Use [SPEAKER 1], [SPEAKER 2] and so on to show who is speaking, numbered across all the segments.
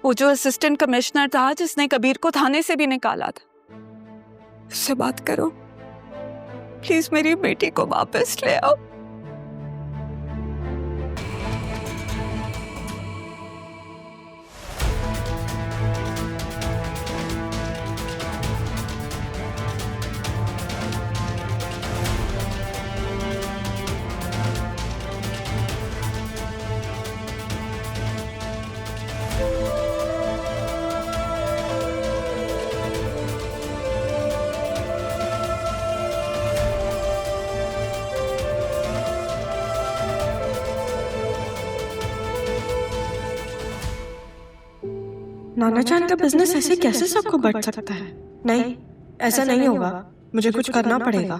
[SPEAKER 1] वो जो assistant commissioner था जिसने कबीर को थाने से भी निकाला था, उससे बात करो प्लीज, मेरी बेटी को वापस ले आओ।
[SPEAKER 2] नाना जान का बिजनेस ऐसे कैसे सबको बढ़ सकता है? नहीं, ऐसा नहीं होगा। मुझे कुछ करना पड़ेगा।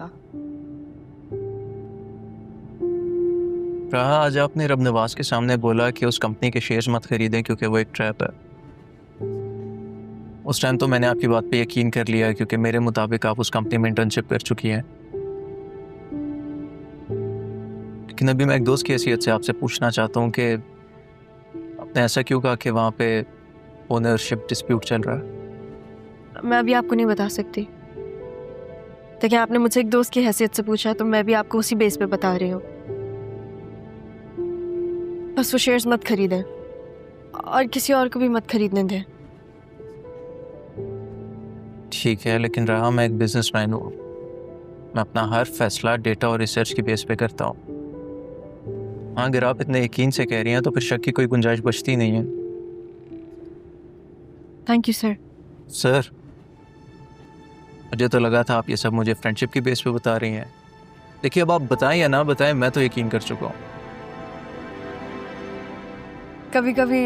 [SPEAKER 3] राहा, आज आपने रब नवाज के सामने बोला कि उस कंपनी के शेयर्स मत खरीदें क्योंकि वो एक ट्रैप है। उस टाइम तो मैंने आपकी बात पे यकीन कर लिया क्योंकि मेरे मुताबिक आप उस कंपनी में इंटर्नशिप कर चुकी हैं। लेकिन अभी मैं एक दोस्त की हैसियत से आपसे पूछना चाहता हूँ कि आपने ऐसा क्यों कहा कि वहाँ पे ओनरशिप डिस्प्यूट चल रहा है?
[SPEAKER 2] मैं अभी आपको नहीं बता सकती। देखिए, आपने मुझसे एक दोस्त की हैसियत से पूछा तो मैं भी आपको उसी बेस पे बता रही हूँ। बस वो शेयर्स मत खरीदें और किसी और को भी मत खरीदने दें।
[SPEAKER 3] ठीक है, लेकिन राहा, मैं एक बिजनेसमैन हूँ। मैं अपना हर फैसला डेटा और रिसर्च की बेस पे करता हूँ। हाँ, अगर आप इतने यकीन से कह रही हैं तो फिर शक की कोई गुंजाइश बचती नहीं है।
[SPEAKER 2] Thank you sir.
[SPEAKER 3] सर, मुझे तो लगा था आप ये सब मुझे फ्रेंडशिप की बेस पे बता रही हैं। देखिए, अब आप बताएं या ना बताएं, मैं तो यकीन कर चुका हूँ।
[SPEAKER 2] कभी कभी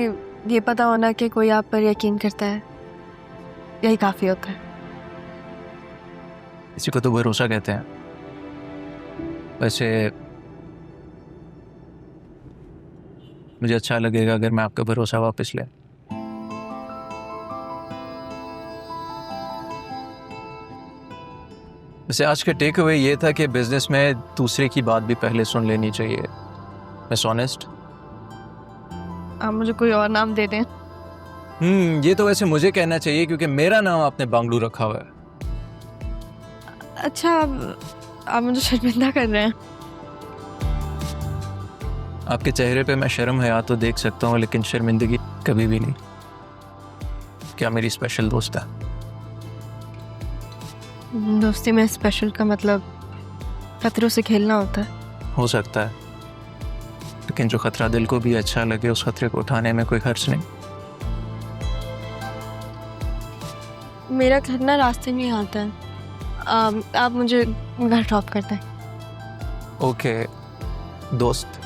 [SPEAKER 2] ये पता होना कि कोई आप पर यकीन करता है, यही काफी होता है।
[SPEAKER 3] इसी को तो भरोसा कहते हैं। वैसे मुझे अच्छा लगेगा अगर मैं आपका भरोसा वापस ले। वैसे आज का टेक अवे ये था कि बिजनेस में दूसरे की बात भी पहले सुन लेनी चाहिए। Miss honest.
[SPEAKER 2] आप मुझे कोई और नाम दे दें।
[SPEAKER 3] ये तो वैसे मुझे कहना चाहिए क्योंकि मेरा नाम आपने बांगलू रखा हुआ है।
[SPEAKER 2] अच्छा, आप मुझे शर्मिंदा कर रहे हैं।
[SPEAKER 3] आपके चेहरे पे मैं शर्म हया तो देख सकता हूँ, लेकिन शर्मिंदगी कभी भी नहीं। क्या मेरी स्पेशल दोस्त है?
[SPEAKER 2] दोस्ती में स्पेशल का मतलब खतरों से खेलना होता है।
[SPEAKER 3] हो सकता है, लेकिन जो खतरा दिल को भी अच्छा लगे उस खतरे को उठाने में कोई हर्ज नहीं।
[SPEAKER 2] मेरा घर ना रास्ते में ही आता है। आप मुझे घर ड्रॉप करते हैं।
[SPEAKER 3] ओके दोस्त।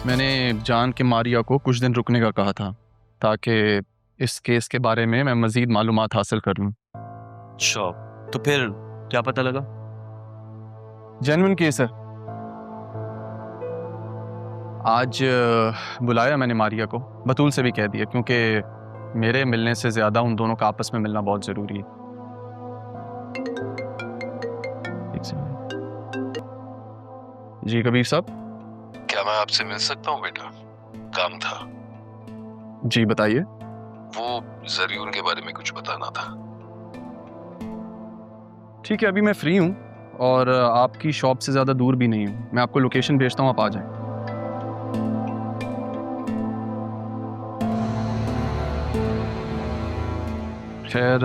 [SPEAKER 4] मैंने जान के मारिया को कुछ दिन रुकने का कहा था ताकि इस केस के बारे में मैं मज़ीद मालूमात हासिल कर लूँ।
[SPEAKER 5] अच्छा, तो फिर क्या पता लगा?
[SPEAKER 4] जेन्युइन केस है। आज बुलाया मैंने मारिया को, बतूल से भी कह दिया, क्योंकि मेरे मिलने से ज़्यादा उन दोनों का आपस में मिलना बहुत ज़रूरी है। जी कबीर साहब।
[SPEAKER 6] क्या मैं आपसे मिल सकता हूँ बेटा? काम था।
[SPEAKER 4] जी बताइए।
[SPEAKER 6] वो जरियून के बारे में कुछ बताना था।
[SPEAKER 4] ठीक है, अभी मैं फ्री हूँ और आपकी शॉप से ज़्यादा दूर भी नहीं हूँ। मैं आपको लोकेशन भेजता हूँ, आप आ जाएं। खैर,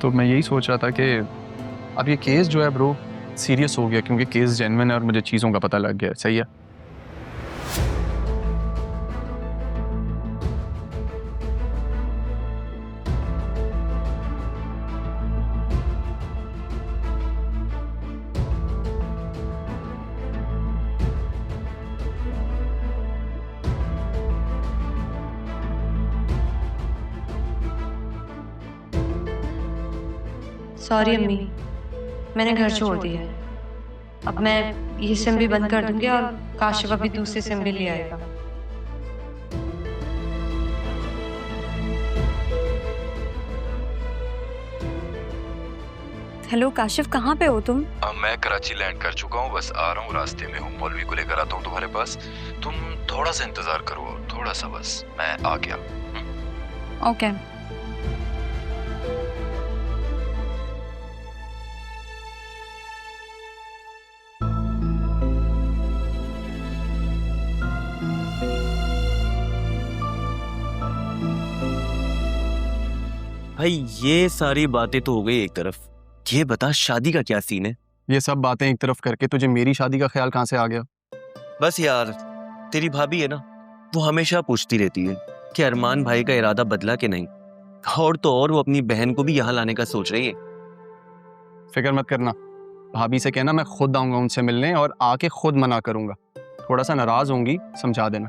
[SPEAKER 4] तो मैं यही सोच रहा था कि अब ये केस जो है ब्रो सीरियस हो गया, क्योंकि केस जेन्युइन है और मुझे चीज़ों का पता लग गया। सही है।
[SPEAKER 7] सॉरी अम्मी, मैंने घर छोड़ दिया है। अब मैं ये सिम भी बंद कर दूंगी और काशिफ अभी दूसरी सिम भी ले आएगा।
[SPEAKER 1] हेलो काशिफ, कहाँ पे हो तुम?
[SPEAKER 6] मैं कराची लैंड कर चुका हूँ, बस आ रहा हूँ, रास्ते में हूँ। मौलवी को लेकर आता हूँ तुम्हारे पास। तुम थोड़ा सा इंतजार करो, और थोड़ा सा बस, मैं आ गया।
[SPEAKER 1] ओके।
[SPEAKER 5] भाई ये सारी बातें तो हो गई एक तरफ, ये बता शादी का क्या सीन है?
[SPEAKER 4] ये सब बातें एक तरफ करके तुझे मेरी शादी का ख्याल कहाँ से आ गया?
[SPEAKER 5] बस यार, तेरी भाभी है ना, वो हमेशा पूछती रहती है कि अरमान भाई का इरादा बदला कि नहीं, और तो और वो अपनी बहन को भी यहाँ लाने का सोच रही है।
[SPEAKER 4] फिक्र मत करना, भाभी से कहना मैं खुद आऊंगा उनसे मिलने और आके खुद मना करूंगा। थोड़ा सा नाराज होंगी, समझा देना।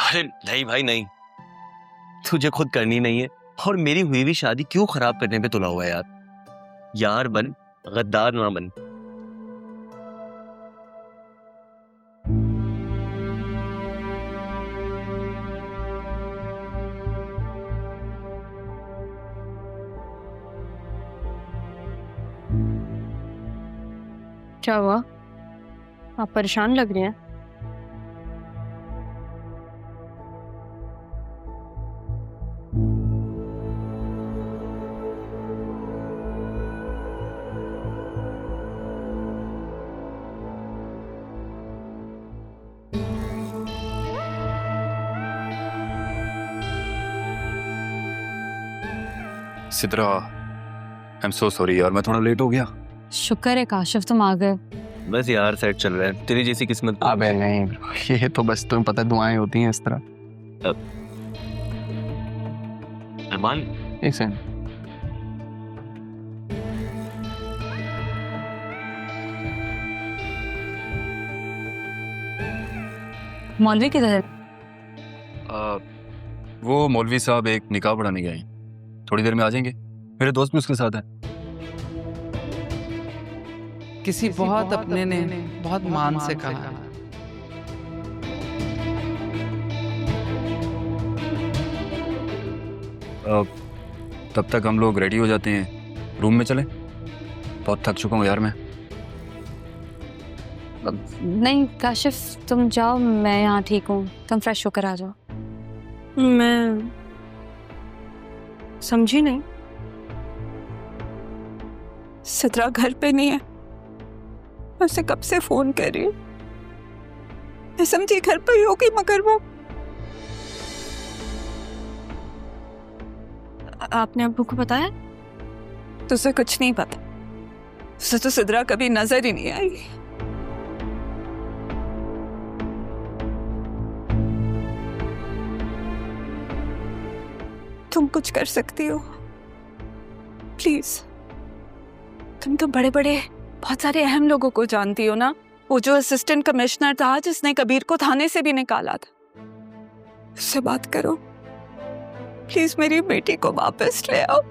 [SPEAKER 5] अरे नहीं भाई नहीं, तुझे खुद करनी नहीं है, और मेरी हुई भी शादी क्यों खराब करने पे तुला हुआ है यार। यार बन, गद्दार ना बन।
[SPEAKER 2] क्या हुआ? आप परेशान लग रहे हैं।
[SPEAKER 8] Sidra, I am so sorry यार, मैं थोड़ा लेट हो गया।
[SPEAKER 9] शुक्र है काशिफ तुम आ गए।
[SPEAKER 5] बस यार सेट चल रहा है, तेरी जैसी किस्मत।
[SPEAKER 4] अबे नहीं, ये तो बस तुम्हें पता है दुआएं होती हैं इस तरह।
[SPEAKER 5] अरमान,
[SPEAKER 4] एक सेकंड।
[SPEAKER 9] मौलवी किधर है?
[SPEAKER 8] वो मौलवी साहब एक निकाह पढ़ाने गए हैं, थोड़ी देर में आ जाएंगे। मेरे दोस्त भी उसके साथ है।
[SPEAKER 10] किसी बहुत अपने ने बहुत मान से कहा।
[SPEAKER 8] तब तक हम लोग रेडी हो जाते हैं, रूम में चले। बहुत थक चुका हूँ यार मैं।
[SPEAKER 9] नहीं काशिफ तुम जाओ, मैं यहाँ ठीक हूँ, तुम फ्रेश होकर आ जाओ।
[SPEAKER 2] मैं समझी नहीं।
[SPEAKER 1] सिद्रा घर पे नहीं है, मैं उसे कब से फोन कर रही हूँ। मैं समझी घर पे ही होगी, मगर वो
[SPEAKER 2] आपने अब्बू को बताया?
[SPEAKER 1] तुझे कुछ नहीं पता, उसे तो सिद्रा कभी नजर ही नहीं आई। तुम कुछ कर सकती हो प्लीज। तुम तो बड़े बड़े बहुत सारे अहम लोगों को जानती हो ना। वो जो असिस्टेंट कमिश्नर था जिसने कबीर को थाने से भी निकाला था, उससे बात करो प्लीज। मेरी बेटी को वापस ले आओ।